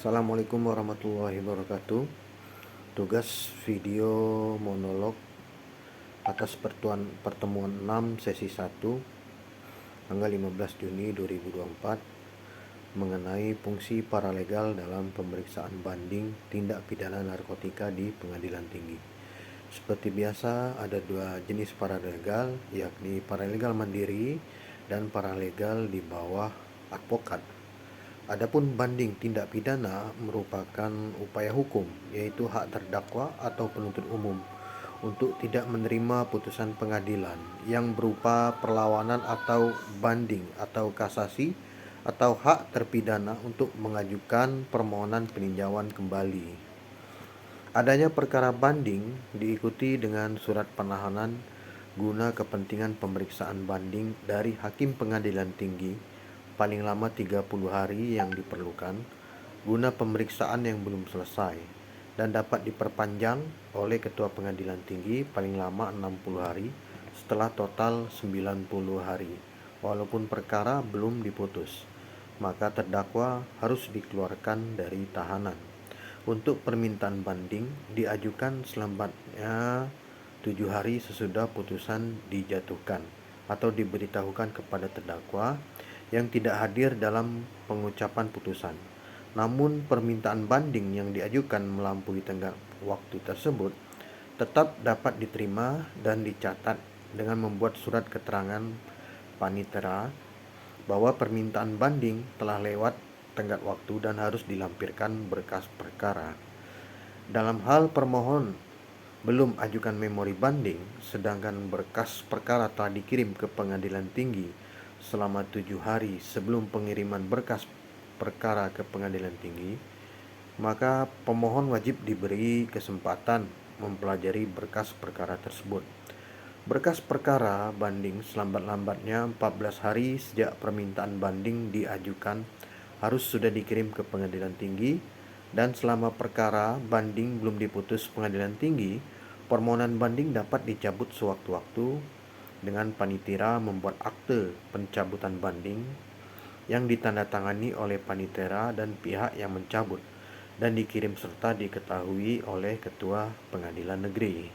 Assalamualaikum warahmatullahi wabarakatuh. Tugas video monolog atas pertemuan 6 sesi 1 tanggal 15 Juni 2024 mengenai fungsi paralegal dalam pemeriksaan banding tindak pidana narkotika di pengadilan tinggi. Seperti biasa, ada dua jenis paralegal, yakni paralegal mandiri dan paralegal di bawah advokat. Adapun banding tindak pidana merupakan upaya hukum, yaitu hak terdakwa atau penuntut umum untuk tidak menerima putusan pengadilan yang berupa perlawanan atau banding atau kasasi, atau hak terpidana untuk mengajukan permohonan peninjauan kembali. Adanya perkara banding diikuti dengan surat penahanan guna kepentingan pemeriksaan banding dari hakim pengadilan tinggi paling lama 30 hari yang diperlukan guna pemeriksaan yang belum selesai, dan dapat diperpanjang oleh ketua pengadilan tinggi paling lama 60 hari setelah total 90 hari. Walaupun perkara belum diputus, maka terdakwa harus dikeluarkan dari tahanan. Untuk permintaan banding diajukan selambatnya 7 hari sesudah putusan dijatuhkan atau diberitahukan kepada terdakwa yang tidak hadir dalam pengucapan putusan. Namun permintaan banding yang diajukan melampaui tenggat waktu tersebut tetap dapat diterima dan dicatat dengan membuat surat keterangan panitera bahwa permintaan banding telah lewat tenggat waktu dan harus dilampirkan berkas perkara. Dalam hal permohon belum ajukan memori banding, sedangkan berkas perkara telah dikirim ke pengadilan tinggi selama 7 hari sebelum pengiriman berkas perkara ke pengadilan tinggi, maka pemohon wajib diberi kesempatan mempelajari berkas perkara tersebut. Berkas perkara banding selambat-lambatnya 14 hari sejak permintaan banding diajukan harus sudah dikirim ke pengadilan tinggi, dan selama perkara banding belum diputus pengadilan tinggi, permohonan banding dapat dicabut sewaktu-waktu dengan panitera membuat akte pencabutan banding yang ditandatangani oleh panitera dan pihak yang mencabut dan dikirim serta diketahui oleh ketua pengadilan negeri.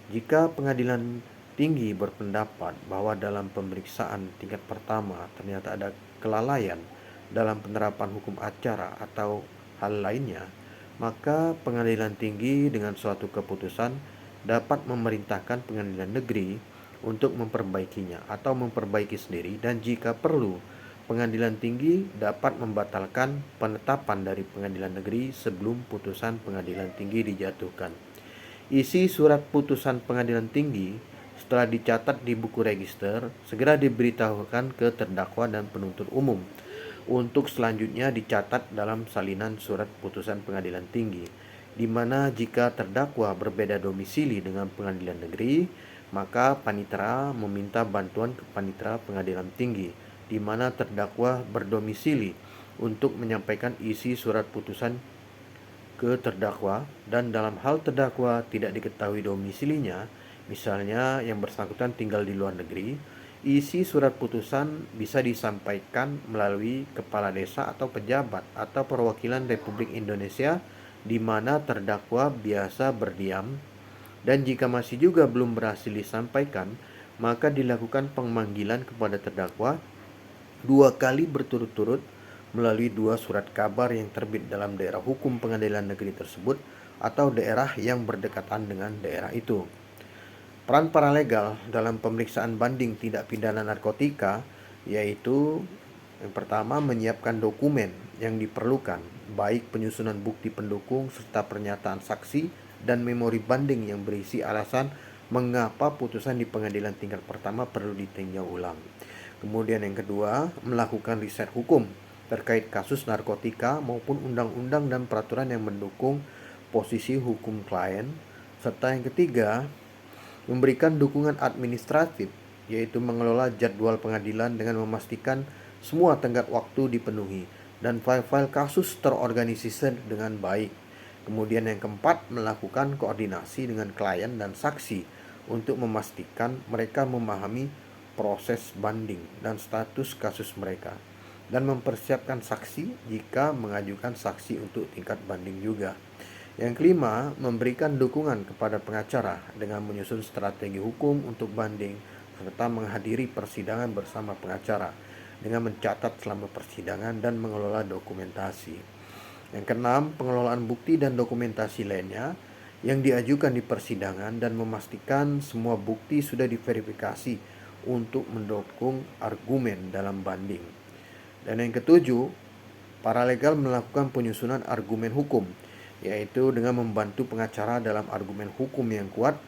Jika pengadilan tinggi berpendapat bahwa dalam pemeriksaan tingkat pertama ternyata ada kelalaian dalam penerapan hukum acara atau hal lainnya, maka pengadilan tinggi dengan suatu keputusan dapat memerintahkan pengadilan negeri untuk memperbaikinya atau memperbaiki sendiri, dan jika perlu pengadilan tinggi dapat membatalkan penetapan dari pengadilan negeri sebelum putusan pengadilan tinggi dijatuhkan. Isi surat putusan pengadilan tinggi setelah dicatat di buku register segera diberitahukan ke terdakwa dan penuntut umum untuk selanjutnya dicatat dalam salinan surat putusan pengadilan tinggi, di mana jika terdakwa berbeda domisili dengan pengadilan negeri, maka panitera meminta bantuan ke panitera pengadilan tinggi di mana terdakwa berdomisili untuk menyampaikan isi surat putusan ke terdakwa, dan dalam hal terdakwa tidak diketahui domisilinya, misalnya yang bersangkutan tinggal di luar negeri, isi surat putusan bisa disampaikan melalui kepala desa atau pejabat atau perwakilan Republik Indonesia di mana terdakwa biasa berdiam, dan jika masih juga belum berhasil disampaikan, maka dilakukan pemanggilan kepada terdakwa 2 kali berturut-turut melalui 2 surat kabar yang terbit dalam daerah hukum pengadilan negeri tersebut atau daerah yang berdekatan dengan daerah itu. Peran paralegal dalam pemeriksaan banding tindak pidana narkotika yaitu yang pertama, menyiapkan dokumen yang diperlukan, baik penyusunan bukti pendukung serta pernyataan saksi dan memori banding yang berisi alasan mengapa putusan di pengadilan tingkat pertama perlu ditinjau ulang. Kemudian yang kedua, melakukan riset hukum terkait kasus narkotika maupun undang-undang dan peraturan yang mendukung posisi hukum klien. Serta yang ketiga, memberikan dukungan administratif, yaitu mengelola jadwal pengadilan dengan memastikan semua tenggat waktu dipenuhi dan file-file kasus terorganisir dengan baik. Kemudian yang keempat, melakukan koordinasi dengan klien dan saksi untuk memastikan mereka memahami proses banding dan status kasus mereka. dan mempersiapkan saksi jika mengajukan saksi untuk tingkat banding juga. Yang kelima, memberikan dukungan kepada pengacara dengan menyusun strategi hukum untuk banding serta menghadiri persidangan bersama pengacara dengan mencatat selama persidangan dan mengelola dokumentasi. Yang keenam, pengelolaan bukti dan dokumentasi lainnya yang diajukan di persidangan dan memastikan semua bukti sudah diverifikasi untuk mendukung argumen dalam banding. Dan yang ketujuh, paralegal melakukan penyusunan argumen hukum, yaitu dengan membantu pengacara dalam argumen hukum yang kuat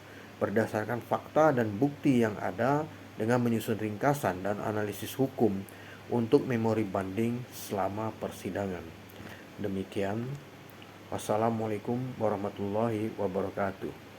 berdasarkan fakta dan bukti yang ada dengan menyusun ringkasan dan analisis hukum untuk memori banding selama persidangan. Demikian. Wassalamualaikum warahmatullahi wabarakatuh.